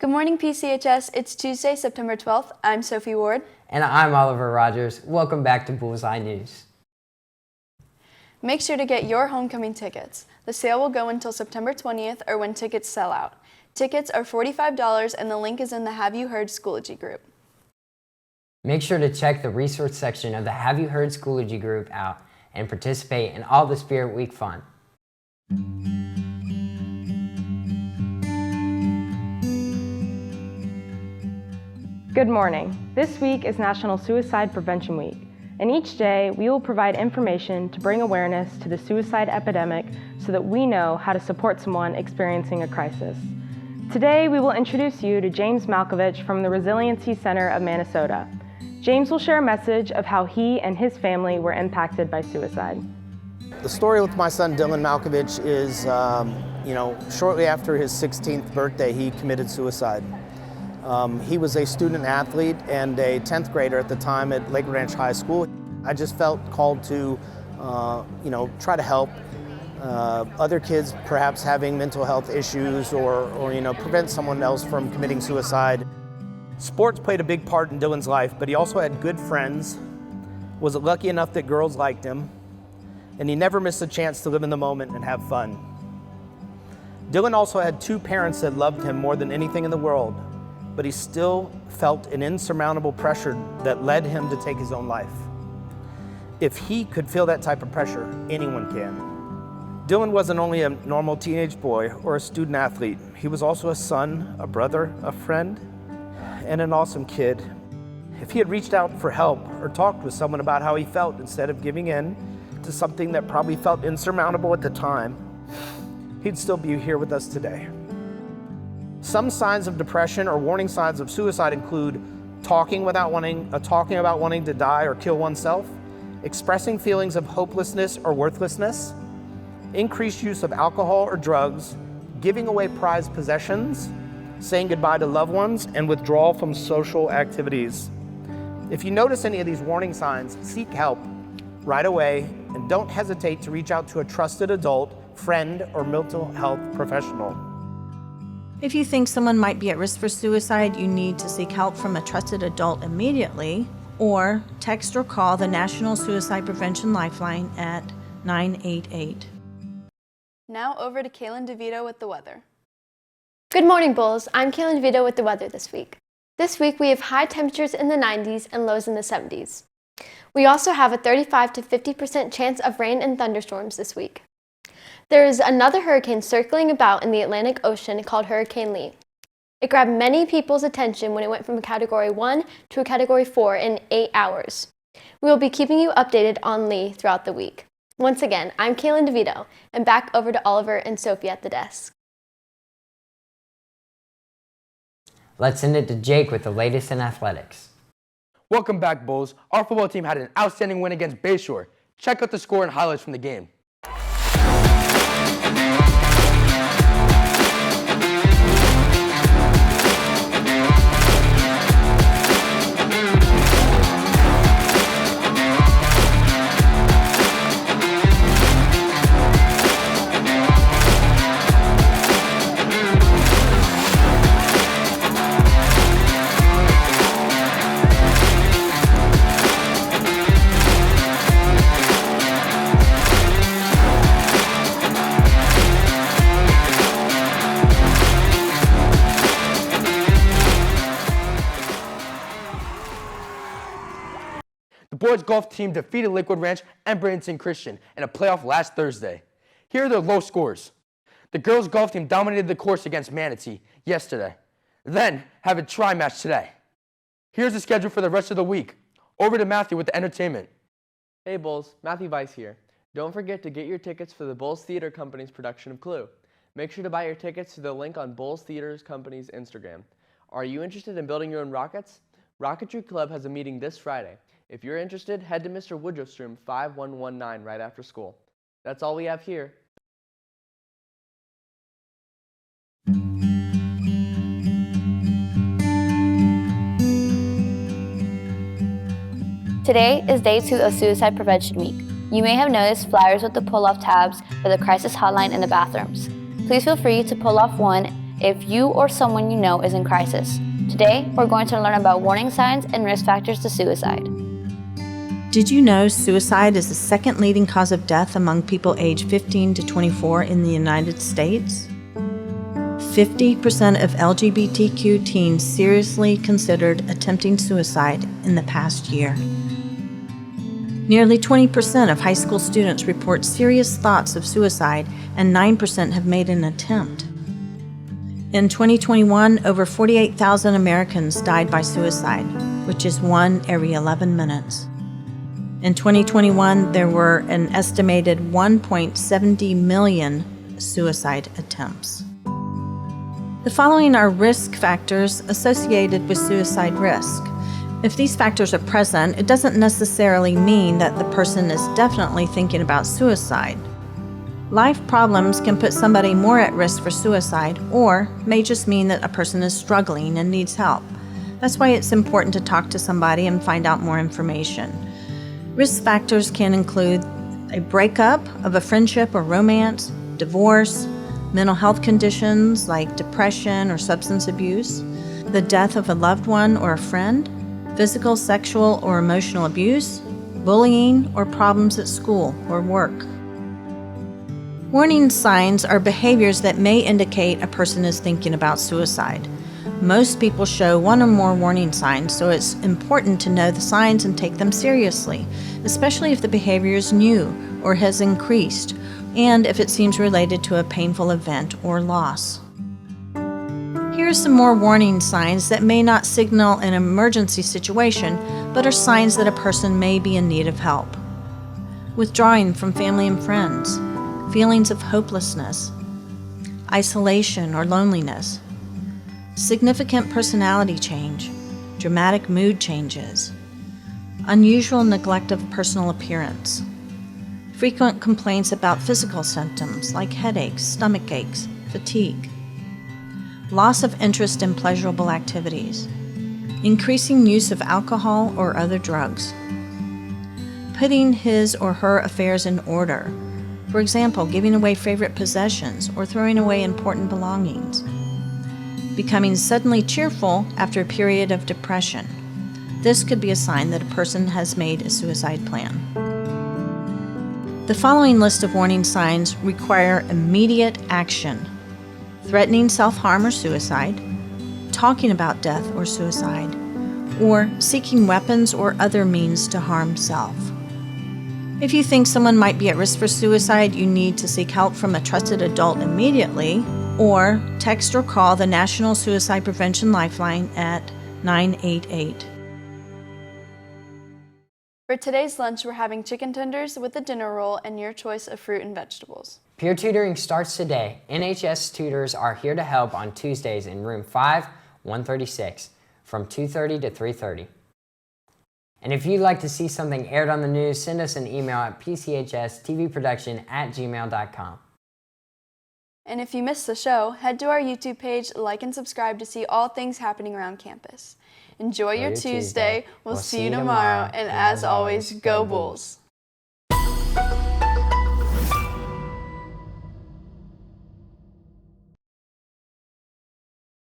Good morning, PCHS. It's Tuesday, September 12th. I'm Sophie Ward. And I'm Oliver Rogers. Welcome back to Bullseye News. Make sure to get your homecoming tickets. The sale will go until September 20th or when tickets sell out. Tickets are $45 and the link is in the Have You Heard Schoology group. Make sure to check the resource section of the Have You Heard Schoology group out and participate in all the Spirit Week fun. Good morning. This week is National Suicide Prevention Week, and each day we will provide information to bring awareness to the suicide epidemic so that we know how to support someone experiencing a crisis. Today we will introduce you to James Malkovich from the Resiliency Center of Minnesota. James will share a message of how he and his family were impacted by suicide. The story with my son Dylan Malkovich is, shortly after his 16th birthday, he committed suicide. He was a student athlete and a 10th grader at the time at Lake Ranch High School. I just felt called to, try to help other kids perhaps having mental health issues or prevent someone else from committing suicide. Sports played a big part in Dylan's life, but he also had good friends, was lucky enough that girls liked him, and he never missed a chance to live in the moment and have fun. Dylan also had two parents that loved him more than anything in the world, but he still felt an insurmountable pressure that led him to take his own life. If he could feel that type of pressure, anyone can. Dylan wasn't only a normal teenage boy or a student athlete. He was also a son, a brother, a friend, and an awesome kid. If he had reached out for help or talked with someone about how he felt instead of giving in to something that probably felt insurmountable at the time, he'd still be here with us today. Some signs of depression or warning signs of suicide include talking about wanting to die or kill oneself, expressing feelings of hopelessness or worthlessness, increased use of alcohol or drugs, giving away prized possessions, saying goodbye to loved ones, and withdrawal from social activities. If you notice any of these warning signs, seek help right away and don't hesitate to reach out to a trusted adult, friend, or mental health professional. If you think someone might be at risk for suicide, you need to seek help from a trusted adult immediately, or text or call the National Suicide Prevention Lifeline at 988. Now over to Kaylin DeVito with the weather. Good morning, Bulls. I'm Kaylin DeVito with the weather this week. This week we have high temperatures in the 90s and lows in the 70s. We also have a 35 to 50% chance of rain and thunderstorms this week. There is another hurricane circling about in the Atlantic Ocean called Hurricane Lee. It grabbed many people's attention when it went from a Category 1 to a Category 4 in 8 hours. We will be keeping you updated on Lee throughout the week. Once again, I'm Kaylin DeVito, and back over to Oliver and Sophie at the desk. Let's send it to Jake with the latest in athletics. Welcome back, Bulls. Our football team had an outstanding win against Bayshore. Check out the score and highlights from the game. The boys golf team defeated Lakewood Ranch and Bradenton Christian in a playoff last Thursday. Here are their low scores. The girls golf team dominated the course against Manatee yesterday, then have a try match today. Here's the schedule for the rest of the week. Over to Matthew with the entertainment. Hey Bulls, Matthew Weiss here. Don't forget to get your tickets for the Bulls Theater Company's production of Clue. Make sure to buy your tickets through the link on Bulls Theater Company's Instagram. Are you interested in building your own rockets? Rocketry Club has a meeting this Friday. If you're interested, head to Mr. Woodruff's room 5119 right after school. That's all we have here. Today is day 2 of Suicide Prevention Week. You may have noticed flyers with the pull-off tabs for the crisis hotline in the bathrooms. Please feel free to pull off one if you or someone you know is in crisis. Today, we're going to learn about warning signs and risk factors to suicide. Did you know suicide is the second leading cause of death among people aged 15 to 24 in the United States? 50% of LGBTQ teens seriously considered attempting suicide in the past year. Nearly 20% of high school students report serious thoughts of suicide, and 9% have made an attempt. In 2021, over 48,000 Americans died by suicide, which is 1 every 11 minutes. In 2021, there were an estimated 1.70 million suicide attempts. The following are risk factors associated with suicide risk. If these factors are present, it doesn't necessarily mean that the person is definitely thinking about suicide. Life problems can put somebody more at risk for suicide, or may just mean that a person is struggling and needs help. That's why it's important to talk to somebody and find out more information. Risk factors can include a breakup of a friendship or romance, divorce, mental health conditions like depression or substance abuse, the death of a loved one or a friend, physical, sexual, or emotional abuse, bullying, or problems at school or work. Warning signs are behaviors that may indicate a person is thinking about suicide. Most people show one or more warning signs, so it's important to know the signs and take them seriously, especially if the behavior is new or has increased, and if it seems related to a painful event or loss. Here are some more warning signs that may not signal an emergency situation, but are signs that a person may be in need of help. Withdrawing from family and friends, feelings of hopelessness, isolation or loneliness, significant personality change, dramatic mood changes, unusual neglect of personal appearance, frequent complaints about physical symptoms like headaches, stomach aches, fatigue, loss of interest in pleasurable activities, increasing use of alcohol or other drugs, putting his or her affairs in order, for example, giving away favorite possessions or throwing away important belongings, becoming suddenly cheerful after a period of depression. This could be a sign that a person has made a suicide plan. The following list of warning signs require immediate action: threatening self-harm or suicide, talking about death or suicide, or seeking weapons or other means to harm self. If you think someone might be at risk for suicide, you need to seek help from a trusted adult immediately, or text or call the National Suicide Prevention Lifeline at 988. For today's lunch, we're having chicken tenders with a dinner roll and your choice of fruit and vegetables. Peer tutoring starts today. NHS tutors are here to help on Tuesdays in room 5-136 from 2:30 to 3:30. And if you'd like to see something aired on the news, send us an email at pchstvproduction@gmail.com. And if you missed the show, head to our YouTube page, like and subscribe to see all things happening around campus. Enjoy your Tuesday. We'll see you tomorrow. And as always, go Bulls.